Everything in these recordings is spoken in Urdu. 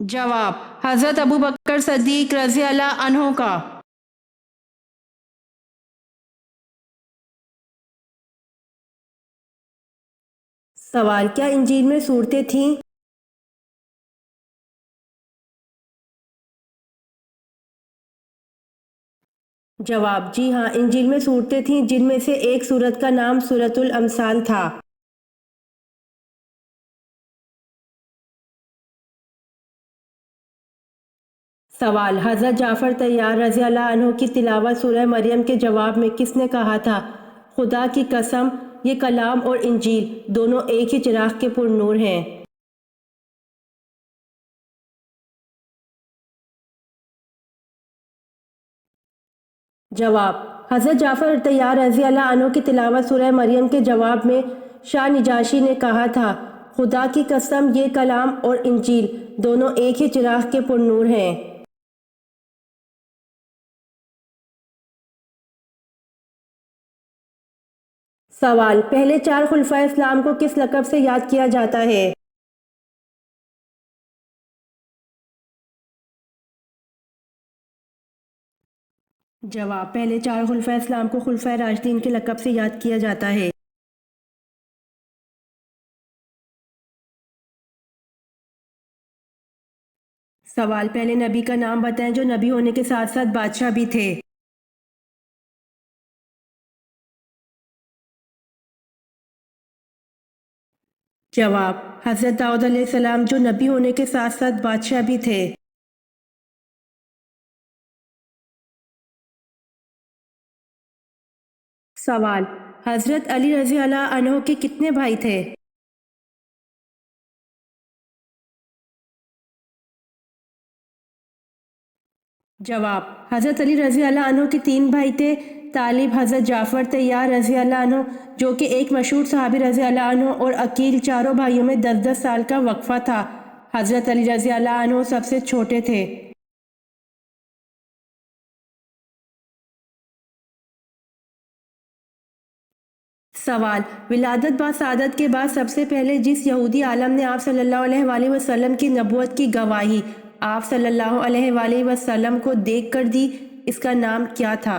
جواب: حضرت ابو بکر صدیق رضی اللہ عنہ کا۔ سوال: کیا انجیل میں صورتیں تھیں؟ جواب: جی ہاں، انجیل میں صورتیں تھیں جن میں سے ایک صورت کا نام سورۃ الامثال تھا۔ سوال: حضرت جعفر طیار رضی اللہ عنہ کی تلاوت سورہ مریم کے جواب میں کس نے کہا تھا؟ خدا کی قسم، یہ کلام اور انجیل دونوں ایک ہی چراغ کے پر نور ہیں۔ جواب: حضرت جعفر طیار رضی اللہ عنہ کی تلاوت سورہ مریم کے جواب میں شاہ نجاشی نے کہا تھا، خدا کی قسم، یہ کلام اور انجیل دونوں ایک ہی چراغ کے پر نور ہیں۔ سوال: پہلے چار خلفائے اسلام کو کس لقب سے یاد کیا جاتا ہے؟ جواب: پہلے چار خلفائے اسلام کو خلفائے راشدین کے لقب سے یاد کیا جاتا ہے۔ سوال: پہلے نبی کا نام بتائیں جو نبی ہونے کے ساتھ ساتھ بادشاہ بھی تھے۔ جواب: حضرت داؤد علیہ السلام، جو نبی ہونے کے ساتھ ساتھ بادشاہ بھی تھے۔ سوال: حضرت علی رضی اللہ عنہ کے کتنے بھائی تھے؟ جواب: حضرت علی رضی اللہ عنہ کے تین بھائی تھے، طالب، حضرت جعفر طیار رضی اللہ عنہ جو کہ ایک مشہور صحابی رضی اللہ عنہ، اور عقیل۔ چاروں بھائیوں میں 10 سال کا وقفہ تھا۔ حضرت علی رضی اللہ عنہ سب سے چھوٹے تھے۔ سوال: ولادت با سعادت کے بعد سب سے پہلے جس یہودی عالم نے آپ صلی اللہ علیہ وآلہ وسلم کی نبوت کی گواہی آپ صلی اللہ علیہ وآلہ وسلم کو دیکھ کر دی، اس کا نام کیا تھا؟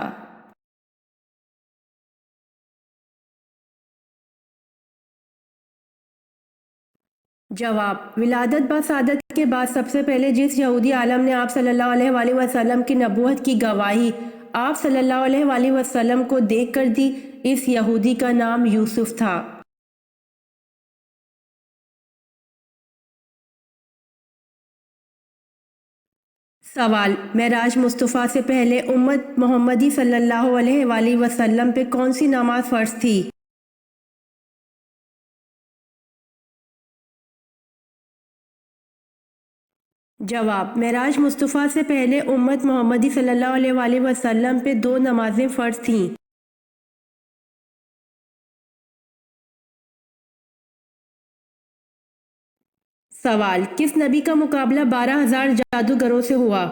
جواب: ولادت با سعادت کے بعد سب سے پہلے جس یہودی عالم نے آپ صلی اللہ علیہ وآلہ وسلم کی نبوت کی گواہی آپ صلی اللہ علیہ وآلہ وسلم کو دیکھ کر دی، اس یہودی کا نام یوسف تھا۔ سوال: معراج مصطفیٰ سے پہلے امت محمدی صلی اللہ علیہ وآلہ وسلم پہ کون سی نماز فرض تھی؟ جواب: معراج مصطفیٰ سے پہلے امت محمدی صلی اللہ علیہ وآلہ وسلم پہ 2 نمازیں فرض تھیں۔ سوال: کس نبی کا مقابلہ 12,000 جادوگروں سے ہوا؟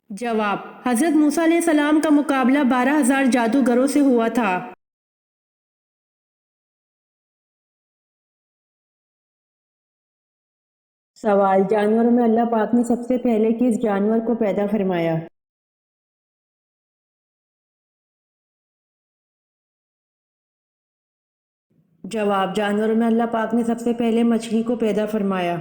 جواب: حضرت موسیٰ علیہ السلام کا مقابلہ 12,000 جادوگروں سے ہوا تھا۔ سوال: جانوروں میں اللہ پاک نے سب سے پہلے کس جانور کو پیدا فرمایا؟ جواب: جانوروں میں اللہ پاک نے سب سے پہلے مچھلی کو پیدا فرمایا۔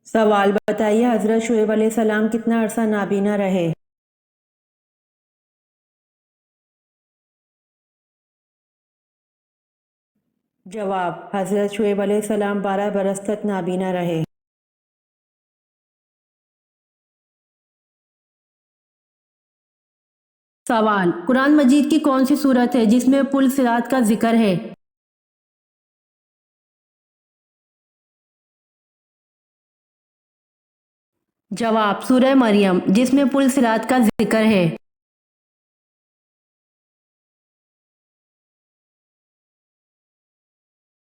سوال: بتائیے حضرت شعیب علیہ السلام کتنا عرصہ نابینا رہے؟ جواب: حضرت شعیب علیہ السلام 12 برس تک نابینا رہے۔ سوال: قرآن مجید کی کون سی صورت ہے جس میں پل صراط کا ذکر ہے؟ جواب: سورہ مریم، جس میں پل صراط کا ذکر ہے۔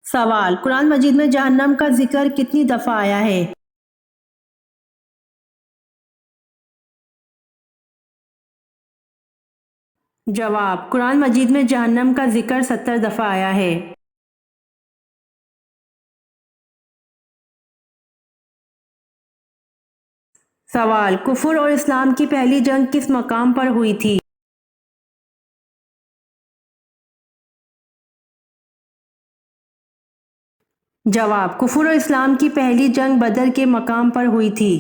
سوال: قرآن مجید میں جہنم کا ذکر کتنی دفعہ آیا ہے؟ جواب، قرآن مجید میں جہنم کا ذکر 70 دفعہ آیا ہے۔ سوال، کفر اور اسلام کی پہلی جنگ کس مقام پر ہوئی تھی؟ جواب، کفر اور اسلام کی پہلی جنگ بدر کے مقام پر ہوئی تھی۔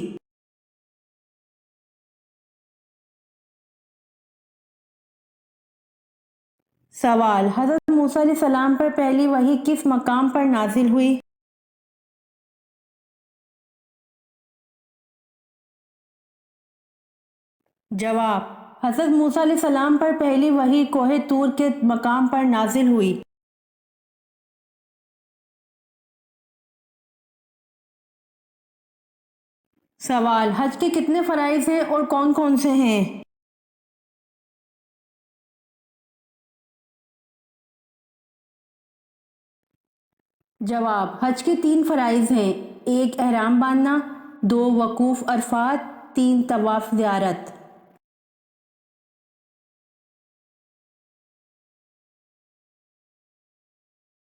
سوال، حضرت موسیٰ علیہ السلام پر پہلی وحی کس مقام پر نازل ہوئی؟ جواب، حضرت موسیٰ علیہ السلام پر پہلی وحی کوہ طور کے مقام پر نازل ہوئی۔ سوال، حج کے کتنے فرائض ہیں اور کون کون سے ہیں؟ جواب، حج کے 3 فرائض ہیں: 1 احرام باندھنا، 2 وقوف عرفات، 3 طواف زیارت۔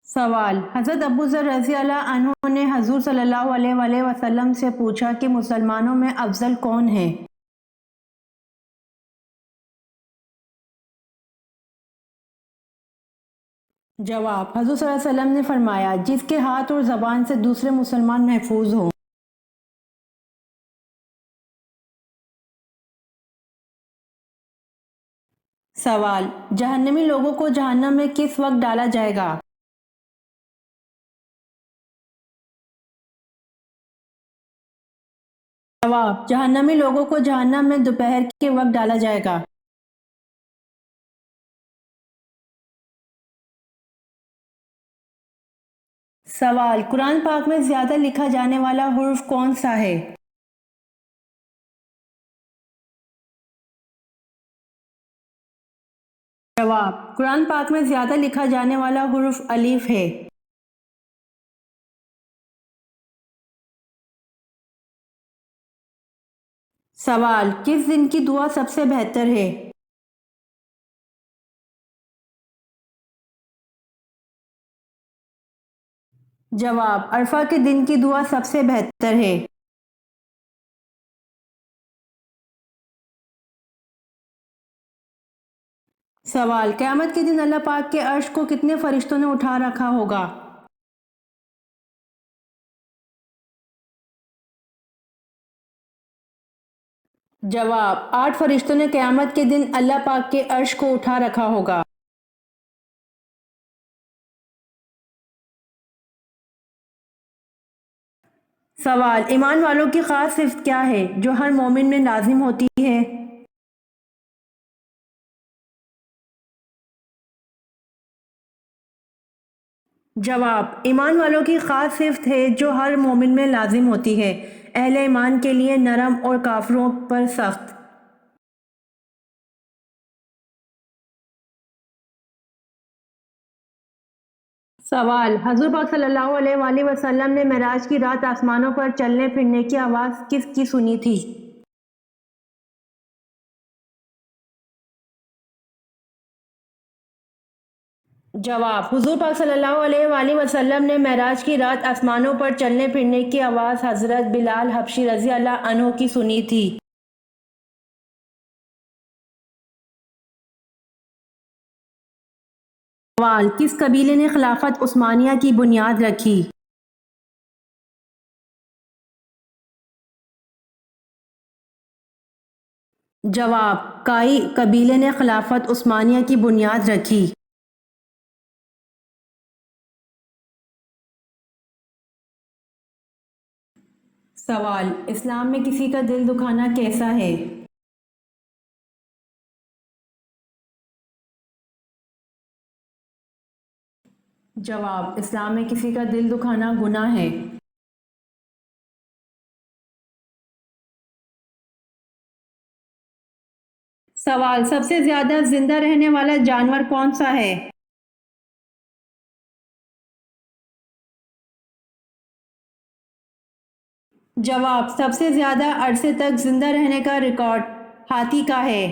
سوال، حضرت ابو ذر رضی اللہ عنہ نے حضور صلی اللہ علیہ وآلہ وسلم سے پوچھا کہ مسلمانوں میں افضل کون ہے؟ جواب، حضور صلی اللہ علیہ وسلم نے فرمایا، جس کے ہاتھ اور زبان سے دوسرے مسلمان محفوظ ہوں۔ سوال، جہنمی لوگوں کو جہنم میں کس وقت ڈالا جائے گا؟ جواب، جہنمی لوگوں کو جہنم میں دوپہر کے وقت ڈالا جائے گا۔ سوال، قرآن پاک میں زیادہ لکھا جانے والا حرف کون سا ہے؟ جواب، قرآن پاک میں زیادہ لکھا جانے والا حرف الف ہے۔ سوال، کس دن کی دعا سب سے بہتر ہے؟ جواب، عرفہ کے دن کی دعا سب سے بہتر ہے۔ سوال، قیامت کے دن اللہ پاک کے عرش کو کتنے فرشتوں نے اٹھا رکھا ہوگا؟ جواب، 8 فرشتوں نے قیامت کے دن اللہ پاک کے عرش کو اٹھا رکھا ہوگا۔ سوال، ایمان والوں کی خاص صفت کیا ہے جو ہر مومن میں لازم ہوتی ہے؟ جواب، ایمان والوں کی خاص صفت ہے جو ہر مومن میں لازم ہوتی ہے، اہل ایمان کے لیے نرم اور کافروں پر سخت۔ سوال، حضور پاک صلی اللہ علیہ وآلہ وسلم نے معراج کی رات آسمانوں پر چلنے پھرنے کی آواز کس کی سنی تھی؟ جواب، حضور پاک صلی اللہ علیہ وآلہ وسلم نے معراج کی رات آسمانوں پر چلنے پھرنے کی آواز حضرت بلال حبشی رضی اللہ عنہ کی سنی تھی۔ سوال، کس قبیلے نے خلافت عثمانیہ کی بنیاد رکھی؟ جواب، کائی قبیلے نے خلافت عثمانیہ کی بنیاد رکھی۔ سوال، اسلام میں کسی کا دل دکھانا کیسا ہے؟ جواب، اسلام میں کسی کا دل دکھانا گناہ ہے۔ سوال، سب سے زیادہ زندہ رہنے والا جانور کون سا ہے؟ جواب، سب سے زیادہ عرصے تک زندہ رہنے کا ریکارڈ ہاتھی کا ہے۔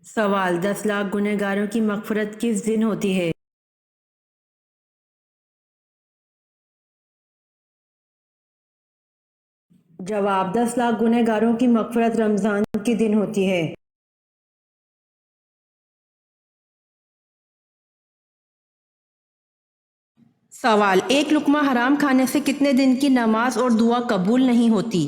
سوال 10 لاکھ گنہگاروں کی مغفرت کس دن ہوتی ہے؟ جواب 10 لاکھ گنہگاروں کی مغفرت رمضان کے دن ہوتی ہے۔ سوال ایک لقمہ حرام کھانے سے کتنے دن کی نماز اور دعا قبول نہیں ہوتی؟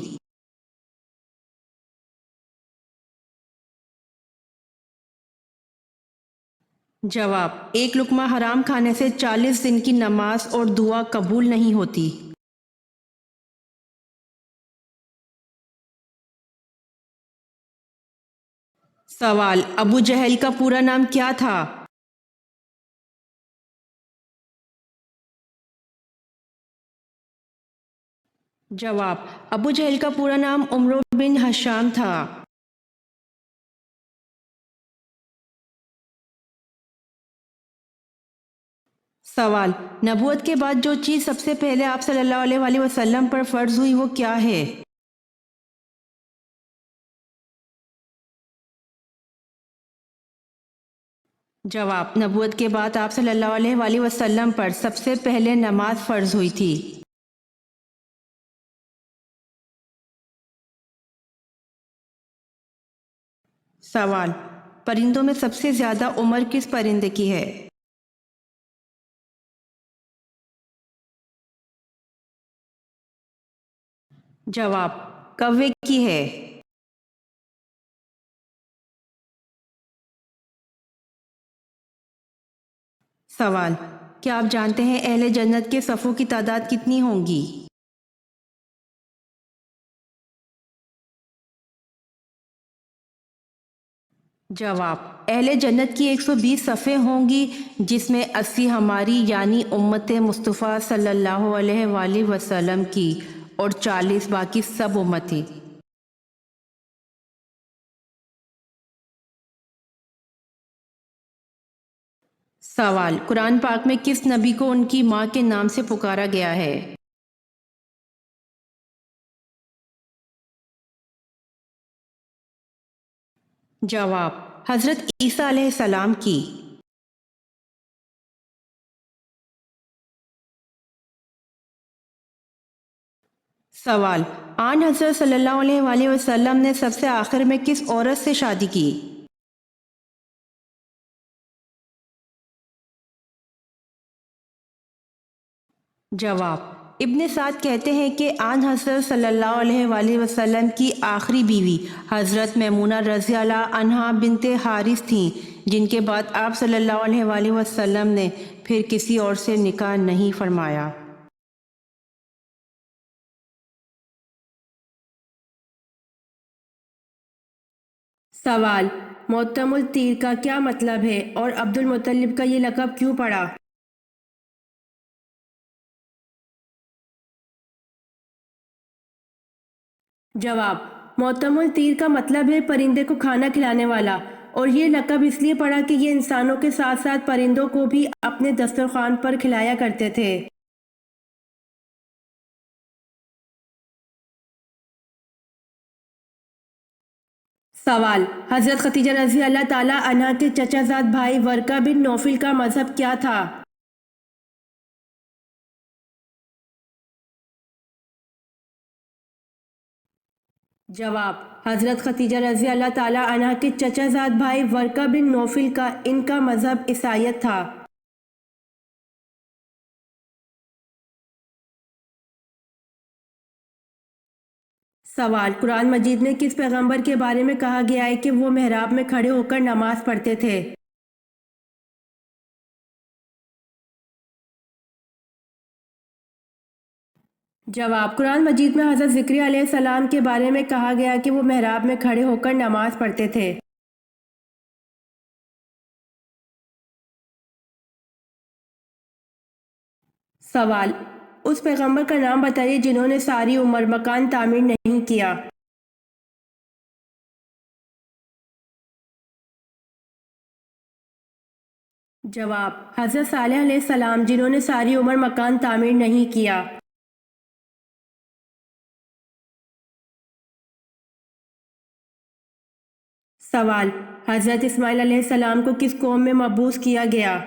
جواب ایک لقمہ حرام کھانے سے 40 دن کی نماز اور دعا قبول نہیں ہوتی۔ سوال ابو جہل کا پورا نام کیا تھا؟ جواب ابو جہل کا پورا نام عمرو بن ہشام تھا۔ سوال نبوت کے بعد جو چیز سب سے پہلے آپ صلی اللہ علیہ وآلہ وسلم پر فرض ہوئی وہ کیا ہے؟ جواب نبوت کے بعد آپ صلی اللہ علیہ وآلہ وسلم پر سب سے پہلے نماز فرض ہوئی تھی۔ سوال پرندوں میں سب سے زیادہ عمر کس پرندے کی ہے؟ جواب کوے کی ہے۔ سوال کیا آپ جانتے ہیں اہل جنت کے صفوں کی تعداد کتنی ہوں گی؟ جواب اہل جنت کی 120 صفیں ہوں گی، جس میں 80 ہماری یعنی امت مصطفیٰ صلی اللہ علیہ وآلہ وسلم کی اور 40 باقی سب امتی۔ سوال قرآن پاک میں کس نبی کو ان کی ماں کے نام سے پکارا گیا ہے؟ جواب حضرت عیسیٰ علیہ السلام کی۔ سوال آن حضرت صلی اللہ علیہ وآلہ وسلم نے سب سے آخر میں کس عورت سے شادی کی؟ جواب ابن سعد کہتے ہیں کہ آن حضرت صلی اللہ علیہ وآلہ وسلم کی آخری بیوی حضرت میمونہ رضی اللہ عنہا بنت حارث تھیں، جن کے بعد آپ صلی اللہ علیہ وآلہ وسلم نے پھر کسی اور سے نکاح نہیں فرمایا۔ سوال معتم التیر کا کیا مطلب ہے اور عبد المطلب کا یہ لقب کیوں پڑا؟ جواب معتم التیر کا مطلب ہے پرندے کو کھانا کھلانے والا، اور یہ لقب اس لیے پڑا کہ یہ انسانوں کے ساتھ ساتھ پرندوں کو بھی اپنے دسترخوان پر کھلایا کرتے تھے۔ سوال حضرت خدیجہ رضی اللہ تعالی عنہا کے چچا زاد بھائی ورقہ بن نوفل کا مذہب کیا تھا؟ جواب حضرت خدیجہ رضی اللہ تعالی عنہا کے چچا زاد بھائی ورقہ بن نوفل کا ان کا مذہب عیسائیت تھا۔ سوال قرآن مجید میں کس پیغمبر کے بارے میں کہا گیا ہے کہ وہ محراب میں کھڑے ہو کر نماز پڑھتے تھے؟ جواب قرآن مجید میں حضرت زکریا علیہ السلام کے بارے میں کہا گیا کہ وہ محراب میں کھڑے ہو کر نماز پڑھتے تھے۔ سوال اس پیغمبر کا نام بتائیے جنہوں نے ساری عمر مکان تعمیر نہیں کیا۔ جواب حضرت صالح علیہ السلام جنہوں نے ساری عمر مکان تعمیر نہیں کیا۔ سوال حضرت اسماعیل علیہ السلام کو کس قوم میں مبعوث کیا گیا؟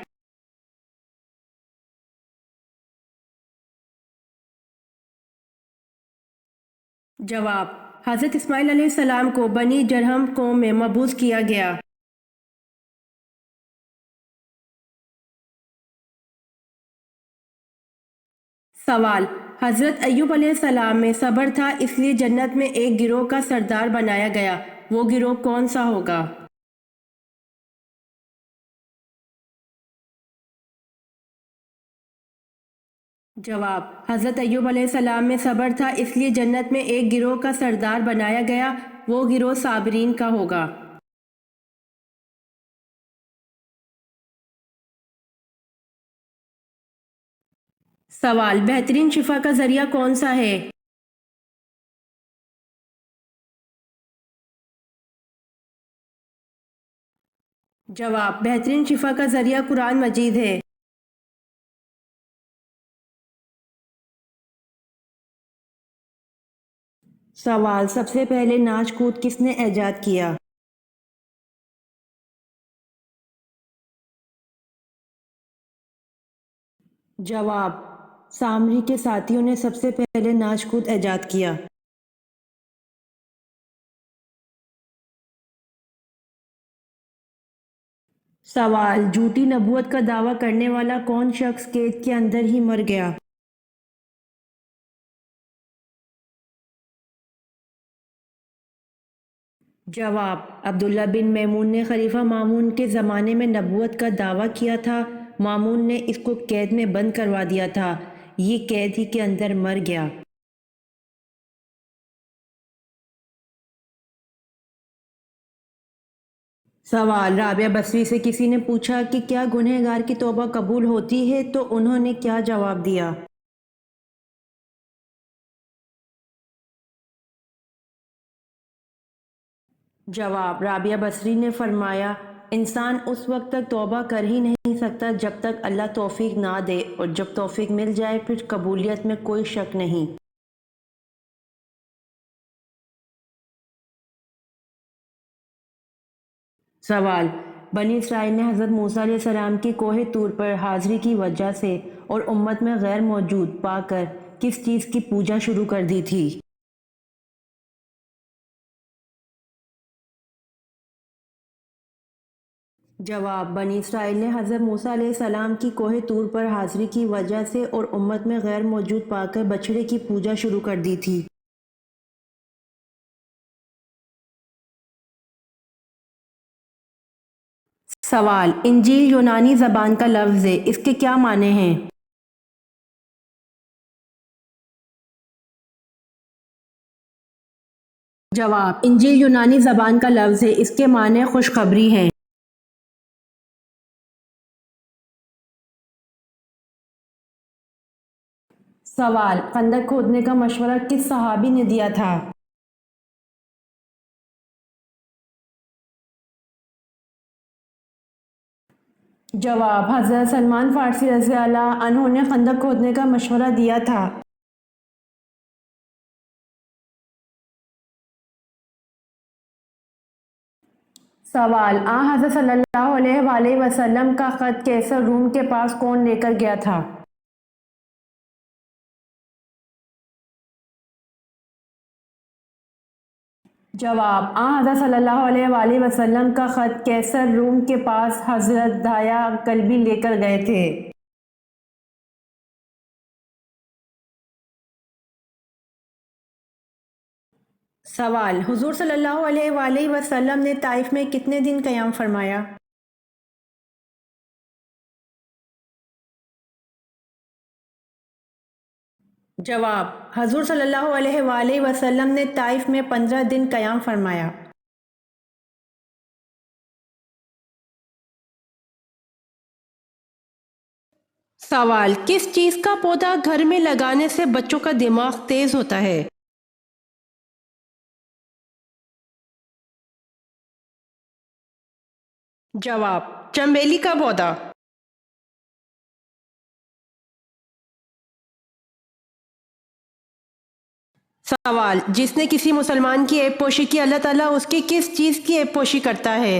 جواب: حضرت اسماعیل علیہ السلام کو بنی جرہم قوم میں مبعوث کیا گیا۔ سوال: حضرت ایوب علیہ السلام میں صبر تھا اس لیے جنت میں ایک گروہ کا سردار بنایا گیا، وہ گروہ کون سا ہوگا؟ جواب: حضرت ایوب علیہ السلام میں صبر تھا اس لیے جنت میں ایک گروہ کا سردار بنایا گیا، وہ گروہ صابرین کا ہوگا۔ سوال: بہترین شفا کا ذریعہ کون سا ہے؟ جواب: بہترین شفا کا ذریعہ قرآن مجید ہے۔ سوال: سب سے پہلے ناچ کود کس نے ایجاد کیا؟ جواب: سامری کے ساتھیوں نے سب سے پہلے ناچ کود ایجاد کیا۔ سوال: جھوٹی نبوت کا دعویٰ کرنے والا کون شخص قید کے اندر ہی مر گیا؟ جواب: عبداللہ بن میمون نے خلیفہ مامون کے زمانے میں نبوت کا دعویٰ کیا تھا، مامون نے اس کو قید میں بند کروا دیا تھا، یہ قید ہی کے اندر مر گیا۔ سوال: رابعہ بصری سے کسی نے پوچھا کہ کیا گنہگار کی توبہ قبول ہوتی ہے تو انہوں نے کیا جواب دیا؟ جواب: رابعہ بصری نے فرمایا، انسان اس وقت تک توبہ کر ہی نہیں سکتا جب تک اللہ توفیق نہ دے، اور جب توفیق مل جائے پھر قبولیت میں کوئی شک نہیں۔ سوال: بنی اسرائیل نے حضرت موسیٰ علیہ السلام کی کوہ طور پر حاضری کی وجہ سے اور امت میں غیر موجود پا کر کس چیز کی پوجا شروع کر دی تھی؟ جواب: بنی اسرائیل نے حضرت موسیٰ علیہ السلام کی کوہ طور پر حاضری کی وجہ سے اور امت میں غیر موجود پا کر بچھڑے کی پوجا شروع کر دی تھی۔ سوال: انجیل یونانی زبان کا لفظ ہے، اس کے کیا معنی ہیں؟ جواب: انجیل یونانی زبان کا لفظ ہے، اس کے معنی خوشخبری ہیں۔ سوال: خندق کھودنے کا مشورہ کس صحابی نے دیا تھا؟ جواب: حضرت سلمان فارسی رضی اللہ عنہ نے خندق کھودنے کا مشورہ دیا تھا۔ سوال: حضرت صلی اللہ علیہ وآلہ وسلم کا خط کیسر روم کے پاس کون لے کر گیا تھا؟ جواب: حضرت صلی اللہ علیہ وآلہ وسلم کا خط کیسر روم کے پاس حضرت دہیہ کلبی لے کر گئے تھے۔ سوال: حضور صلی اللہ علیہ وآلہ وسلم نے طائف میں کتنے دن قیام فرمایا؟ جواب: حضور صلی اللہ علیہ وآلہ وسلم نے طائف میں 15 دن قیام فرمایا۔ سوال: کس چیز کا پودا گھر میں لگانے سے بچوں کا دماغ تیز ہوتا ہے؟ جواب: چنبیلی کا پودا۔ سوال: جس نے کسی مسلمان کی عیب پوشی کی اللہ تعالیٰ اس کی کس چیز کی عیب پوشی کرتا ہے؟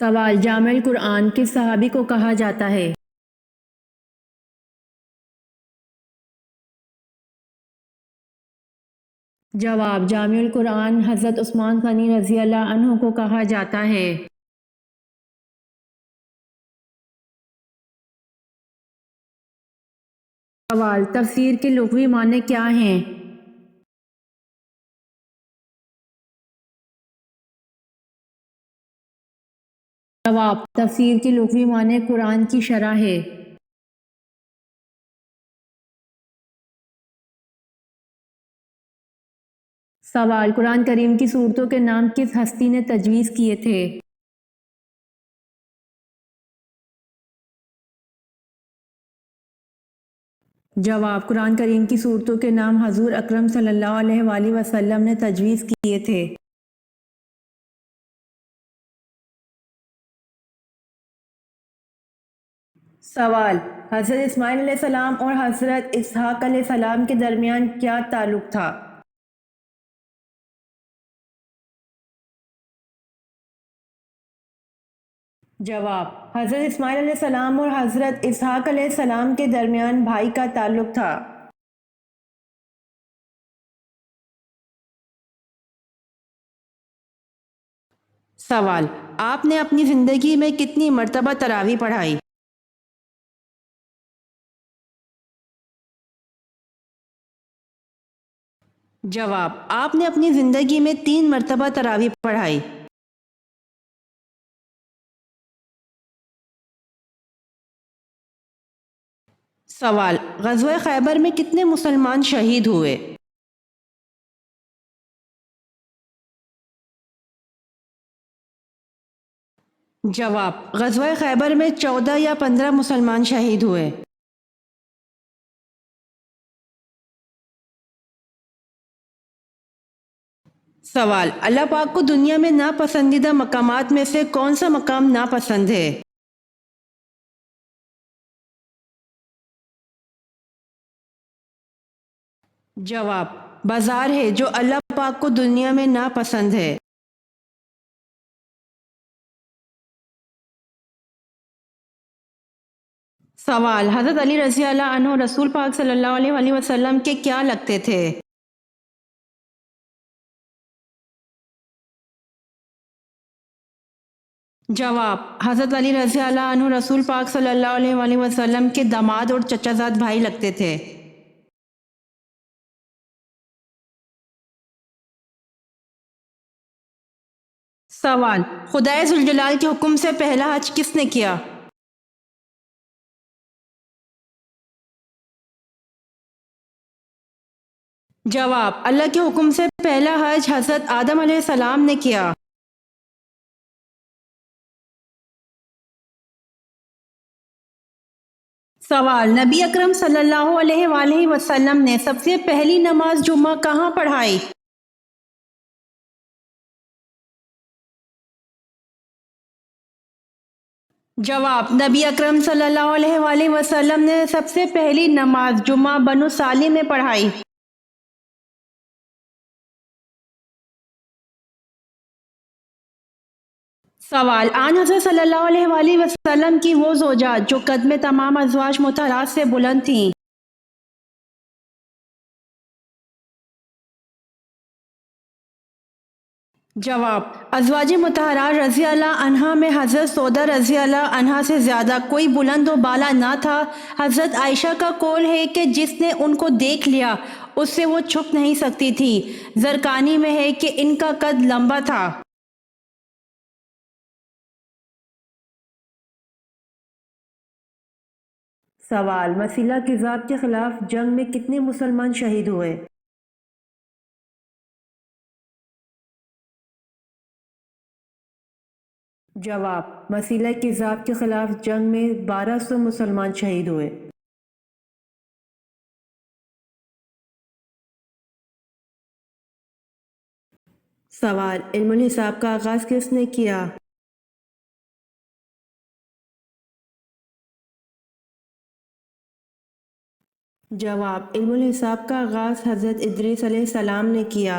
سوال: جامع القرآن کس صحابی کو کہا جاتا ہے؟ جواب: جامع القرآن حضرت عثمان غنی رضی اللہ عنہ کو کہا جاتا ہے۔ سوال: تفسیر کے لغوی معنی کیا ہیں؟ جواب: تفسیر کے لغوی معنی قرآن کی شرح ہے۔ سوال: قرآن کریم کی صورتوں کے نام کس ہستی نے تجویز کیے تھے؟ جواب: قرآن کریم کی صورتوں کے نام حضور اکرم صلی اللہ علیہ وآلہ وسلم نے تجویز کیے تھے۔ سوال: حضرت اسماعیل علیہ السلام اور حضرت اسحاق علیہ السلام کے درمیان کیا تعلق تھا؟ جواب: حضرت اسماعیل علیہ السلام اور حضرت اسحاق علیہ السلام کے درمیان بھائی کا تعلق تھا۔ سوال: آپ نے اپنی زندگی میں کتنی مرتبہ تراویح پڑھائی؟ جواب: آپ نے اپنی زندگی میں 3 مرتبہ تراویح پڑھائی۔ سوال: غزوہ خیبر میں کتنے مسلمان شہید ہوئے؟ جواب: غزوہ خیبر میں 14 یا 15 مسلمان شہید ہوئے۔ سوال: اللہ پاک کو دنیا میں ناپسندیدہ مقامات میں سے کون سا مقام ناپسند ہے؟ جواب: بازار ہے جو اللہ پاک کو دنیا میں ناپسند ہے۔ سوال: حضرت علی رضی اللہ عنہ رسول پاک صلی اللہ علیہ وآلہ وسلم کے کیا لگتے تھے؟ جواب: حضرت علی رضی اللہ عنہ رسول پاک صلی اللہ علیہ وآلہ وسلم کے داماد اور چچا زاد بھائی لگتے تھے۔ سوال: خدائے ذوالجلال کے حکم سے پہلا حج کس نے کیا؟ جواب: اللہ کے حکم سے پہلا حج حضرت آدم علیہ السلام نے کیا۔ سوال: نبی اکرم صلی اللہ علیہ وآلہ وسلم نے سب سے پہلی نماز جمعہ کہاں پڑھائی؟ جواب: نبی اکرم صلی اللہ علیہ وآلہ وسلم نے سب سے پہلی نماز جمعہ بنو سالم میں پڑھائی۔ سوال: آن حضرت صلی اللہ علیہ وآلہ وسلم کی وہ زوجات جو قد میں تمام ازواج مطہرات سے بلند تھیں۔ جواب: ازواج مطہرات رضی اللہ عنہا میں حضرت سودا رضی اللہ عنہا سے زیادہ کوئی بلند و بالا نہ تھا۔ حضرت عائشہ کا قول ہے کہ جس نے ان کو دیکھ لیا اس سے وہ چھپ نہیں سکتی تھی۔ زرقانی میں ہے کہ ان کا قد لمبا تھا۔ سوال: مسیلہ کذاب کے خلاف جنگ میں کتنے مسلمان شہید ہوئے؟ جواب: مسیلہ کذاب کے خلاف جنگ میں 1200 مسلمان شہید ہوئے۔ سوال: علم الحساب کا آغاز کس نے کیا؟ جواب: علم الحساب کا آغاز حضرت ادریس علیہ السلام نے کیا۔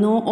9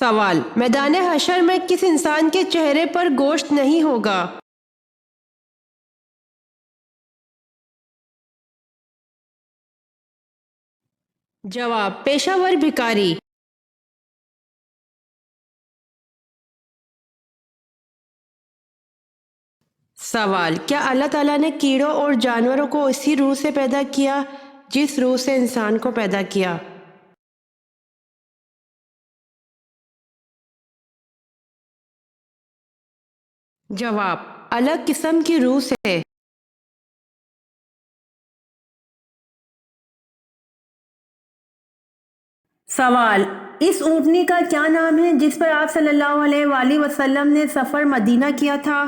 سوال، میدان حشر میں کس انسان کے چہرے پر گوشت نہیں ہوگا؟ جواب، پیشہ ور بھکاری۔ سوال، کیا اللہ تعالیٰ نے کیڑوں اور جانوروں کو اسی روح سے پیدا کیا جس روح سے انسان کو پیدا کیا؟ جواب، الگ قسم کی روح سے۔ سوال، اس اونٹنی کا کیا نام ہے جس پر آپ صلی اللہ علیہ وآلہ وسلم نے سفر مدینہ کیا تھا؟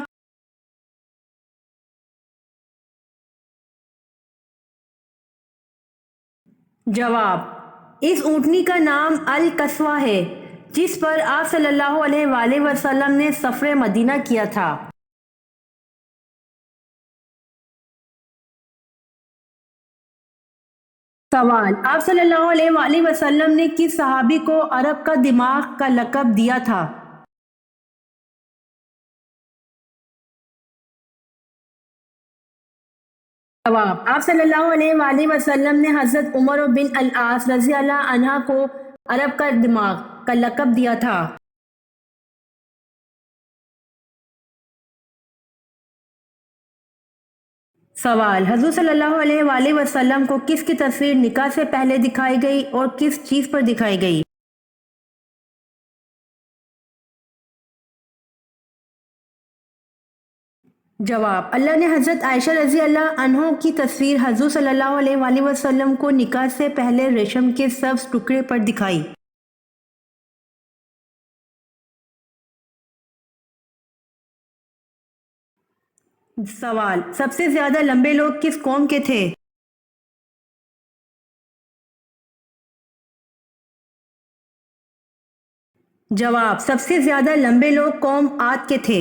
جواب، اس اونٹنی کا نام القصوہ ہے جس پر آپ صلی اللہ علیہ وآلہ وسلم نے سفر مدینہ کیا تھا۔ سوال، آپ صلی اللہ علیہ وآلہ وسلم نے کس صحابی کو عرب کا دماغ کا لقب دیا تھا؟ جواب، آپ صلی اللہ علیہ وآلہ وسلم نے حضرت عمر بن العاص رضی اللہ عنہ کو عرب کا دماغ کا لقب دیا تھا۔ سوال، حضور صلی اللہ علیہ وآلہ وسلم کو کس کی تصویر نکاح سے پہلے دکھائی گئی اور کس چیز پر دکھائی گئی؟ جواب، اللہ نے حضرت عائشہ رضی اللہ عنہ کی تصویر حضور صلی اللہ علیہ وآلہ وسلم کو نکاح سے پہلے ریشم کے سبز ٹکڑے پر دکھائی۔ سوال، سب سے زیادہ لمبے لوگ کس قوم کے تھے؟ جواب، سب سے زیادہ لمبے لوگ قوم عاد کے تھے۔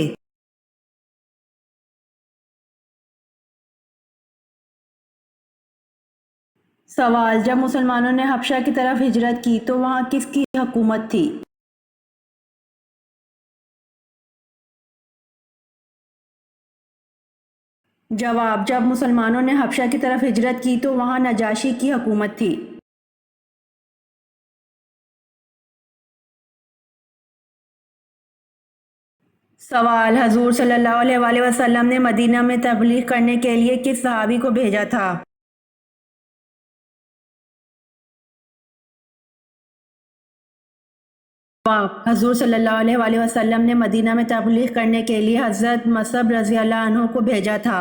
سوال، جب مسلمانوں نے حبشہ کی طرف ہجرت کی تو وہاں کس کی حکومت تھی؟ جواب، جب مسلمانوں نے حبشہ کی طرف ہجرت کی تو وہاں نجاشی کی حکومت تھی۔ سوال، حضور صلی اللہ علیہ وآلہ وسلم نے مدینہ میں تبلیغ کرنے کے لیے کس صحابی کو بھیجا تھا؟ جواب، حضور صلی اللہ علیہ وآلہ وسلم نے مدینہ میں تبلیغ کرنے کے لیے حضرت مصعب رضی اللہ عنہ کو بھیجا تھا۔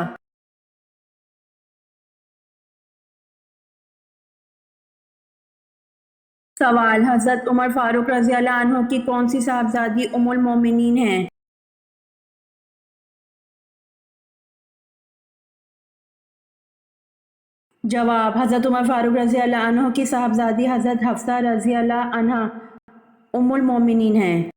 سوال، حضرت عمر فاروق رضی اللہ عنہ کی کون سی صاحبزادی ام المومنین ہیں؟ جواب، حضرت عمر فاروق رضی اللہ عنہ کی صاحبزادی حضرت حفصہ رضی اللہ عنہا ام المومنین ہیں۔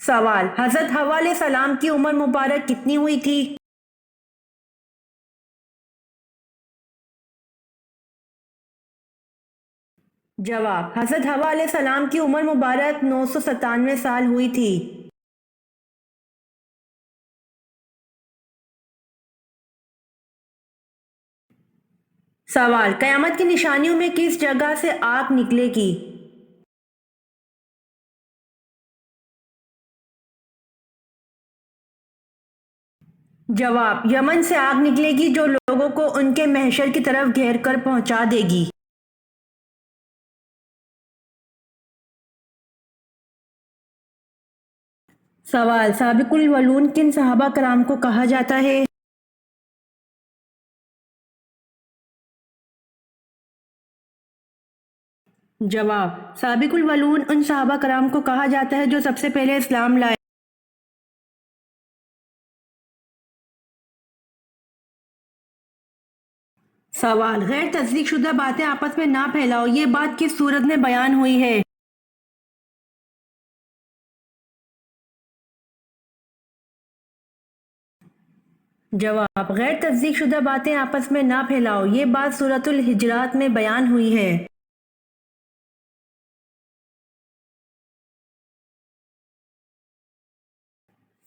سوال، حضرت حوا علیہ السلام کی عمر مبارک کتنی ہوئی تھی؟ جواب، حضرت حوا علیہ السلام کی عمر مبارک 997 سال ہوئی تھی۔ سوال، قیامت کی نشانیوں میں کس جگہ سے آگ نکلے گی؟ جواب، یمن سے آگ نکلے گی جو لوگوں کو ان کے محشر کی طرف گھیر کر پہنچا دے گی۔ سوال، سابق الاولون کن صحابہ کرام کو کہا جاتا ہے؟ جواب، سابق الاولون ان صحابہ کرام کو کہا جاتا ہے جو سب سے پہلے اسلام لائے۔ سوال، غیر تصدیق شدہ باتیں آپس میں نہ پھیلاؤ، یہ بات کس صورت میں بیان ہوئی ہے؟ جواب: غیر تصدیق شدہ باتیں آپس میں نہ پھیلاؤ، یہ بات سورۃ الحجرات میں بیان ہوئی ہے۔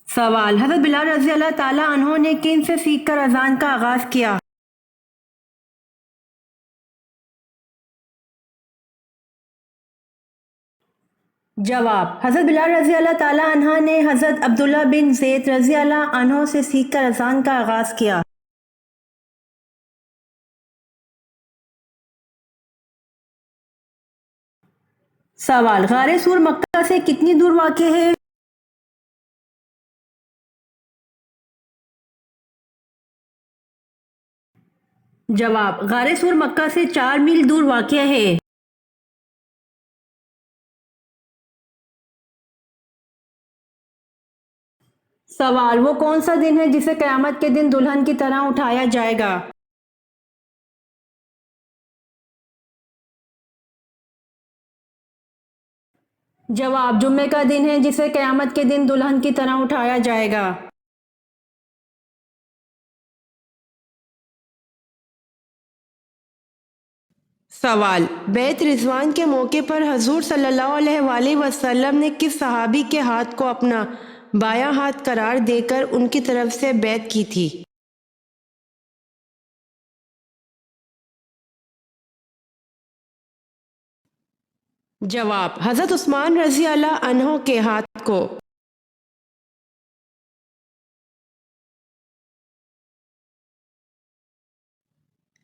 سوال: حضرت بلال رضی اللہ تعالیٰ عنہ نے کن سے سیکھ کر اذان کا آغاز کیا؟ جواب: حضرت بلال رضی اللہ تعالیٰ عنہ نے حضرت عبداللہ بن زید رضی اللہ عنہ سے سیکھ کر اذان کا آغاز کیا۔ سوال: غار سور مکہ سے کتنی دور واقع ہے؟ جواب: غار سور مکہ سے 4 میل دور واقع ہے۔ سوال: وہ کون سا دن ہے جسے قیامت کے دن دلہن کی طرح اٹھایا جائے گا؟ جواب: جمعے کا دن ہے جسے قیامت کے دن دلہن کی طرح اٹھایا جائے گا۔ سوال: بیعت رضوان کے موقع پر حضور صلی اللہ علیہ وآلہ وسلم نے کس صحابی کے ہاتھ کو اپنا بایاں ہاتھ قرار دے کر ان کی طرف سے بیعت کی تھی؟ جواب: حضرت عثمان رضی اللہ عنہ کے ہاتھ کو۔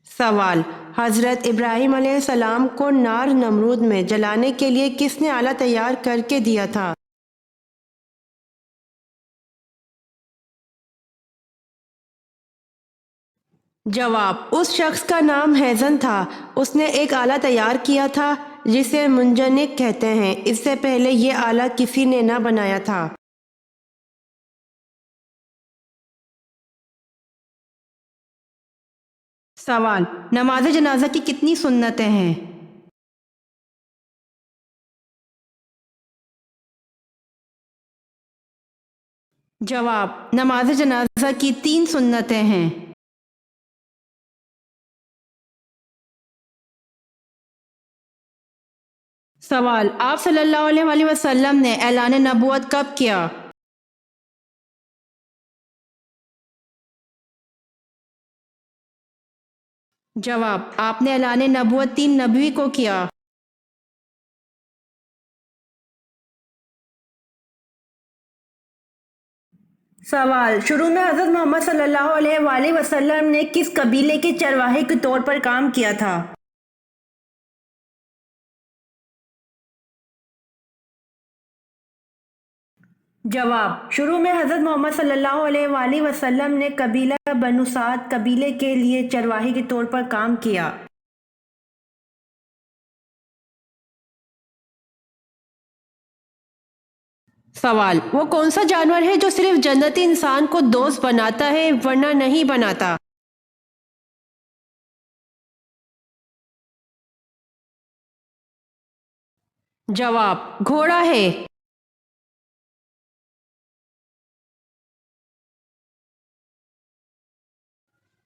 سوال: حضرت ابراہیم علیہ السلام کو نار نمرود میں جلانے کے لیے کس نے آلہ تیار کر کے دیا تھا؟ جواب: اس شخص کا نام ہیزن تھا، اس نے ایک آلہ تیار کیا تھا جسے منجنیق کہتے ہیں، اس سے پہلے یہ آلہ کسی نے نہ بنایا تھا۔ سوال: نماز جنازہ کی کتنی سنتیں ہیں؟ جواب: نماز جنازہ کی 3 سنتیں ہیں۔ سوال: آپ صلی اللہ علیہ وآلہ وسلم نے اعلان نبوت کب کیا؟ جواب: آپ نے اعلان نبوت 3 نبوی کو کیا۔ سوال: شروع میں حضرت محمد صلی اللہ علیہ وآلہ وسلم نے کس قبیلے کے چرواہے کے طور پر کام کیا تھا؟ جواب: شروع میں حضرت محمد صلی اللہ علیہ وآلہ وسلم نے قبیلہ بنو سعد قبیلے کے لیے چرواہے کے طور پر کام کیا۔ سوال: وہ کون سا جانور ہے جو صرف جنتی انسان کو دوست بناتا ہے ورنہ نہیں بناتا؟ جواب: گھوڑا ہے۔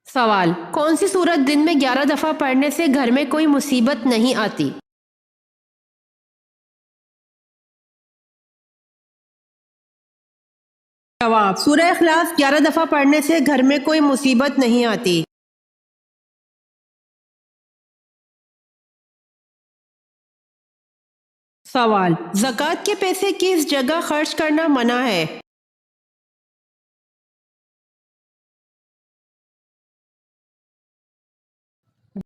سوال: کون سی سورت دن میں 11 دفعہ پڑھنے سے گھر میں کوئی مصیبت نہیں آتی؟ جواب: سورہ اخلاص 11 دفعہ پڑھنے سے گھر میں کوئی مصیبت نہیں آتی۔ سوال: زکوٰۃ کے پیسے کس جگہ خرچ کرنا منع ہے؟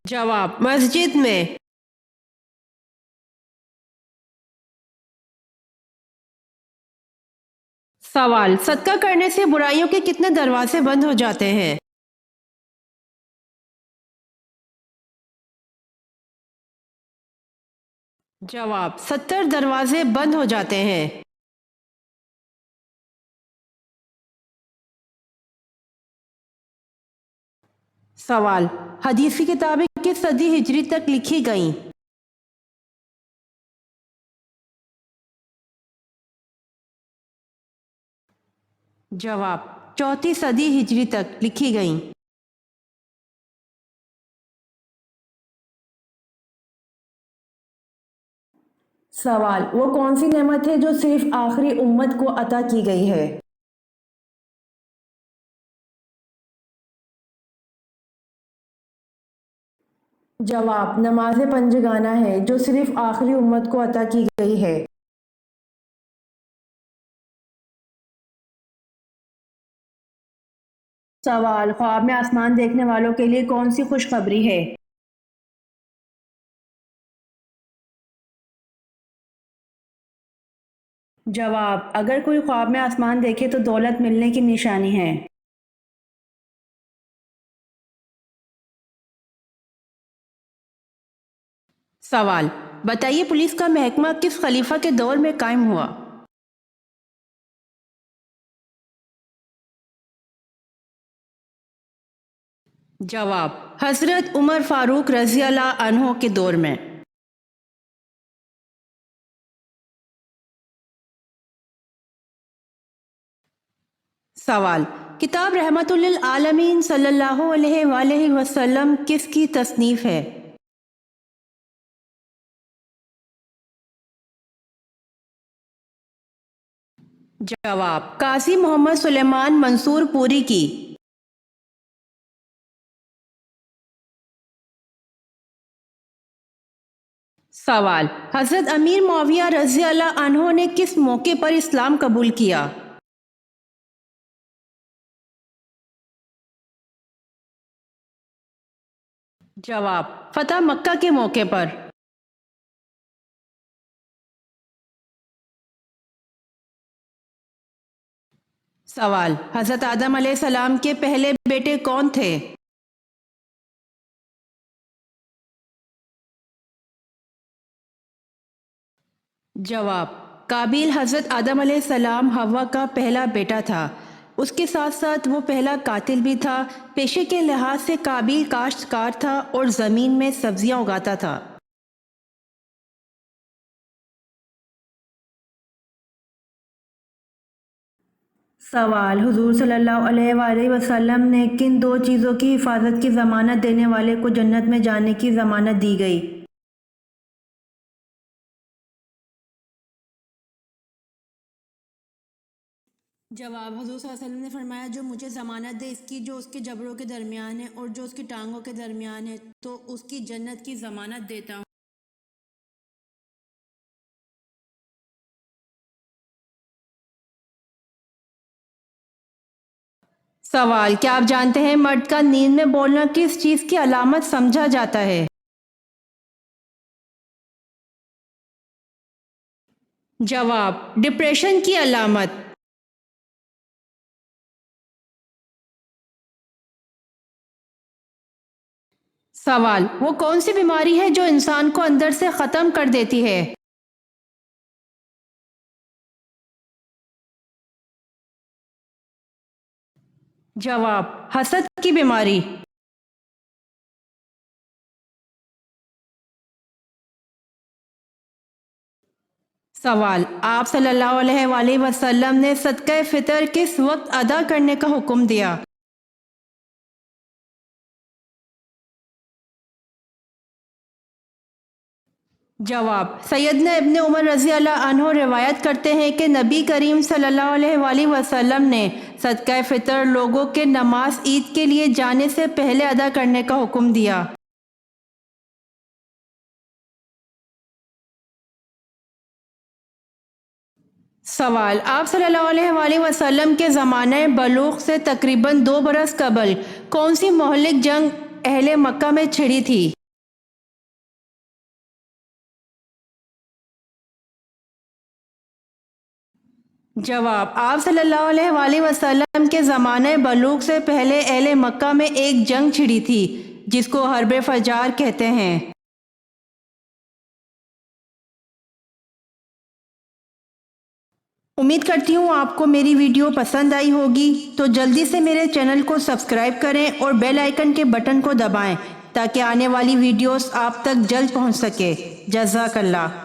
جواب: مسجد میں۔ سوال: صدقہ کرنے سے برائیوں کے کتنے دروازے بند ہو جاتے ہیں؟ جواب: 70 دروازے بند ہو جاتے ہیں۔ سوال: حدیث کی کتابیں کس صدی ہجری تک لکھی گئیں؟ جواب: چوتھی صدی ہجری تک لکھی گئیں۔ سوال، وہ کون سی نعمت ہے جو صرف آخری امت کو عطا کی گئی ہے؟ جواب، نماز پنجگانہ ہے جو صرف آخری امت کو عطا کی گئی ہے۔ سوال، خواب میں آسمان دیکھنے والوں کے لیے کون سی خوشخبری ہے؟ جواب، اگر کوئی خواب میں آسمان دیکھے تو دولت ملنے کی نشانی ہے۔ سوال، بتائیے پولیس کا محکمہ کس خلیفہ کے دور میں قائم ہوا؟ جواب، حضرت عمر فاروق رضی اللہ عنہ کے دور میں۔ سوال، کتاب رحمت للعالمین صلی اللہ علیہ وآلہ وسلم کس کی تصنیف ہے؟ جواب، قاضی محمد سلیمان منصور پوری کی۔ سوال، حضرت امیر معاویہ رضی اللہ عنہ نے کس موقع پر اسلام قبول کیا؟ جواب، فتح مکہ کے موقع پر۔ سوال، حضرت آدم علیہ السلام کے پہلے بیٹے کون تھے؟ جواب، قابیل حضرت آدم علیہ السلام حوا کا پہلا بیٹا تھا۔ اس کے ساتھ ساتھ وہ پہلا قاتل بھی تھا۔ پیشے کے لحاظ سے قابیل کاشتکار تھا اور زمین میں سبزیاں اگاتا تھا۔ سوال، حضور صلی اللہ علیہ وآلہ وسلم نے کن دو چیزوں کی حفاظت کی ضمانت دینے والے کو جنت میں جانے کی ضمانت دی گئی؟ جواب، حضور صلی اللہ علیہ وسلم نے فرمایا جو مجھے ضمانت دے اس کی جو اس کے جبڑوں کے درمیان ہے اور جو اس کی ٹانگوں کے درمیان ہے تو اس کی جنت کی ضمانت دیتا ہوں۔ سوال، کیا آپ جانتے ہیں مرد کا نیند میں بولنا کس چیز کی علامت سمجھا جاتا ہے؟ جواب، ڈپریشن کی علامت۔ سوال، وہ کون سی بیماری ہے جو انسان کو اندر سے ختم کر دیتی ہے؟ جواب، حسد کی بیماری۔ سوال، آپ صلی اللہ علیہ وآلہ وسلم نے صدقہ فطر کس وقت ادا کرنے کا حکم دیا؟ جواب، سیدنا ابن عمر رضی اللہ عنہ روایت کرتے ہیں کہ نبی کریم صلی اللہ علیہ وآلہ وسلم نے صدقہ فطر لوگوں کے نماز عید کے لیے جانے سے پہلے ادا کرنے کا حکم دیا۔ سوال، آپ صلی اللہ علیہ وآلہ وسلم کے زمانہ بلوغ سے تقریباً 2 برس قبل کون سی مہلک جنگ اہل مکہ میں چھڑی تھی؟ جواب، آپ صلی اللہ علیہ وآلہ وسلم کے زمانہ بلوغ سے پہلے اہل مکہ میں ایک جنگ چھڑی تھی جس کو حرب فجار کہتے ہیں۔ امید کرتی ہوں آپ کو میری ویڈیو پسند آئی ہوگی، تو جلدی سے میرے چینل کو سبسکرائب کریں اور بیل آئیکن کے بٹن کو دبائیں تاکہ آنے والی ویڈیوز آپ تک جلد پہنچ سکے۔ جزاک اللہ۔